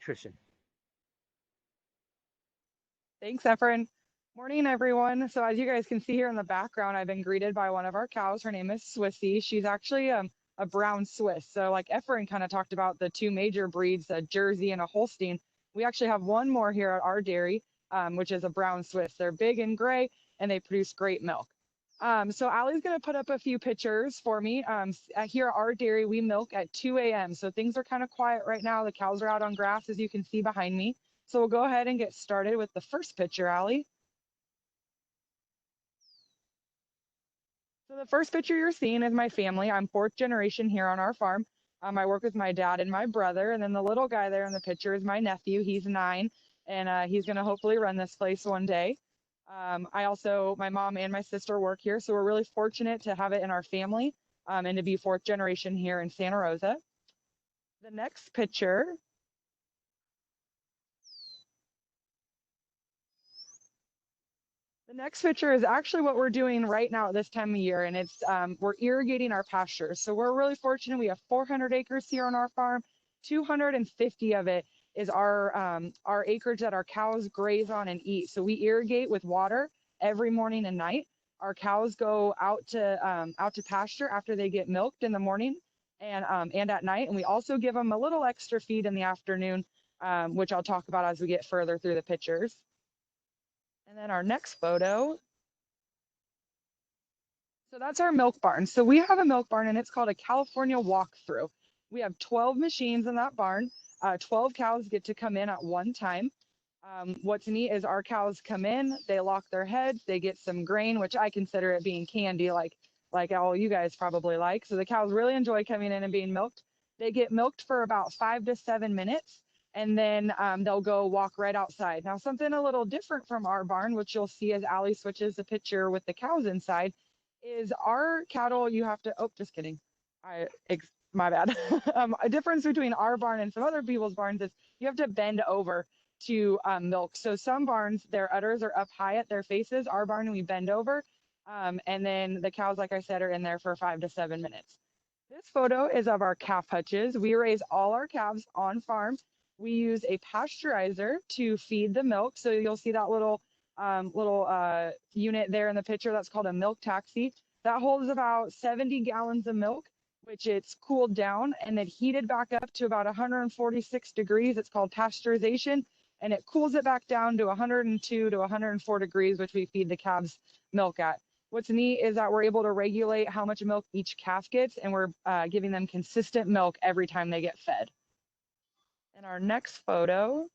nutrition. Thanks, Efren. Morning, everyone. So as you guys can see here in the background, I've been greeted by one of our cows. Her name is Swissy. She's actually a brown Swiss. So like Efren kind of talked about the two major breeds, a Jersey and a Holstein. We actually have one more here at our dairy, which is a brown Swiss. They're big and gray, and they produce great milk. So Allie's going to put up a few pictures for me. Here at our dairy, we milk at 2 a.m. So things are kind of quiet right now. The cows are out on grass, as you can see behind me. So we'll go ahead and get started with the first picture, Allie. So the first picture you're seeing is my family. I'm fourth generation here on our farm. I work with my dad and my brother, and then the little guy there in the picture is my nephew. He's 9, and he's going to hopefully run this place one day. My mom and my sister work here, so we're really fortunate to have it in our family and to be fourth generation here in Santa Rosa. The next picture The next picture is actually what we're doing right now at this time of year, and it's we're irrigating our pastures. So we're really fortunate. We have 400 acres here on our farm. 250 of it is our acreage that our cows graze on and eat. So we irrigate with water every morning and night. Our cows go out to pasture after they get milked in the morning and at night, and we also give them a little extra feed in the afternoon, which I'll talk about as we get further through the pictures. And then our next photo. So that's our milk barn. So we have a milk barn and it's called a California walkthrough. We have 12 machines in that barn. 12 cows get to come in at one time. What's neat is our cows come in, they lock their heads, they get some grain, which I consider it being candy, like all you guys probably like. So the cows really enjoy coming in and being milked. They get milked for about 5 to 7 minutes, and then they'll go walk right outside. Now, something a little different from our barn, which you'll see as Allie switches the picture with the cows inside, is our cattle, you have to, oh, just kidding. My bad. A difference between our barn and some other people's barns is you have to bend over to milk. So some barns, their udders are up high at their faces. Our barn, we bend over. And then the cows, like I said, are in there for 5 to 7 minutes. This photo is of our calf hutches. We raise all our calves on farm. We use a pasteurizer to feed the milk. So you'll see that little unit there in the picture. That's called a milk taxi. That holds about 70 gallons of milk, which it's cooled down and then heated back up to about 146 degrees. It's called pasteurization, and it cools it back down to 102 to 104 degrees, which we feed the calves milk at. What's neat is that we're able to regulate how much milk each calf gets, and we're giving them consistent milk every time they get fed. And our next photo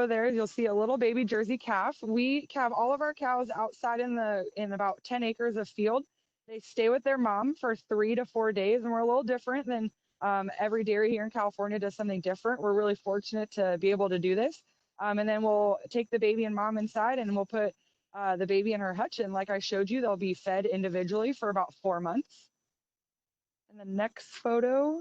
there is you'll see a little baby Jersey calf. We calve all of our cows outside in about 10 acres of field. They stay with their mom for 3 to 4 days, and we're a little different than every dairy here in California does something different. We're really fortunate to be able to do this. And then we'll take the baby and mom inside, and we'll put the baby in her hutch. And like I showed you, they'll be fed individually for about 4 months. And the next photo.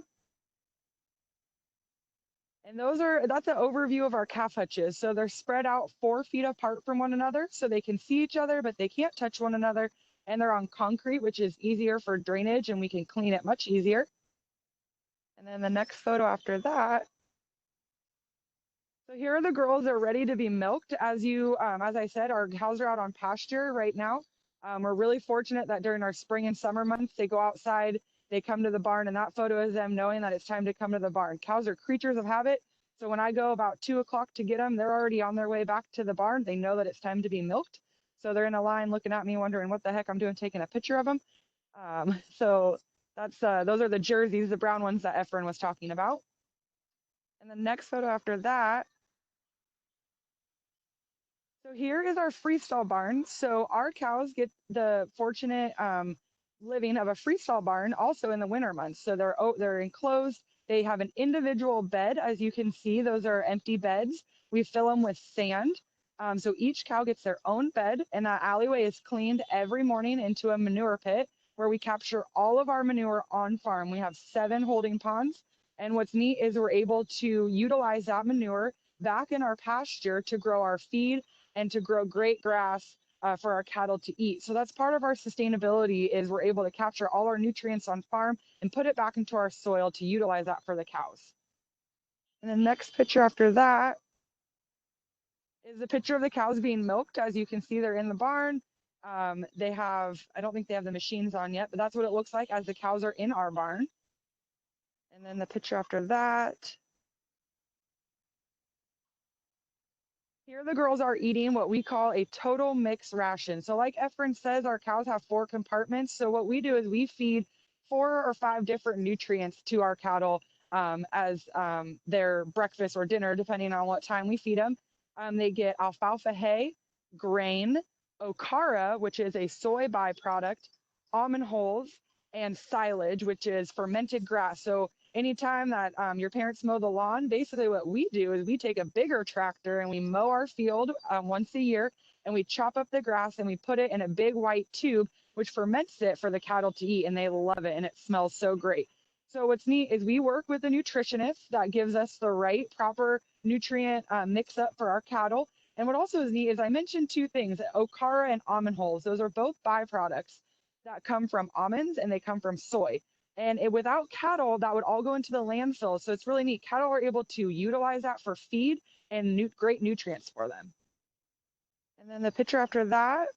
And that's an overview of our calf hutches. So they're spread out 4 feet apart from one another so they can see each other, but they can't touch one another. And they're on concrete, which is easier for drainage, and we can clean it much easier. And then the next photo after that. So here are the girls that are ready to be milked. As I said, our cows are out on pasture right now. We're really fortunate that during our spring and summer months, they go outside, they come to the barn, and that photo is them knowing that it's time to come to the barn. Cows are creatures of habit. So when I go about 2 o'clock to get them, they're already on their way back to the barn. They know that it's time to be milked. So they're in a line looking at me, wondering what the heck I'm doing, taking a picture of them. So those are the jerseys, the brown ones that Efren was talking about. And the next photo after that. So here is our freestall barn. So our cows get the fortunate living of a freestall barn also in the winter months. So they're enclosed. They have an individual bed. As you can see, those are empty beds. We fill them with sand. So each cow gets their own bed, and that alleyway is cleaned every morning into a manure pit where we capture all of our manure on farm. We have 7 holding ponds. And what's neat is we're able to utilize that manure back in our pasture to grow our feed and to grow great grass for our cattle to eat. So that's part of our sustainability is we're able to capture all our nutrients on farm and put it back into our soil to utilize that for the cows. And the next picture after that is a picture of the cows being milked. As you can see, they're in the barn. They have, I don't think they have the machines on yet, but that's what it looks like as the cows are in our barn. And then the picture after that, here the girls are eating what we call a total mix ration. So like Efren says, our cows have 4 compartments. So what we do is we feed 4 or 5 different nutrients to our cattle as their breakfast or dinner, depending on what time we feed them. They get alfalfa hay, grain, okara, which is a soy byproduct, almond hulls, and silage, which is fermented grass. So anytime that your parents mow the lawn, basically what we do is we take a bigger tractor and we mow our field once a year and we chop up the grass and we put it in a big white tube, which ferments it for the cattle to eat, and they love it and it smells so great. So what's neat is we work with a nutritionist that gives us the right proper nutrient mix up for our cattle. And what also is neat is I mentioned 2 things, okara and almond hulls. Those are both byproducts that come from almonds and they come from soy. And without cattle, that would all go into the landfill. So it's really neat. Cattle are able to utilize that for feed and great nutrients for them. And then the picture after that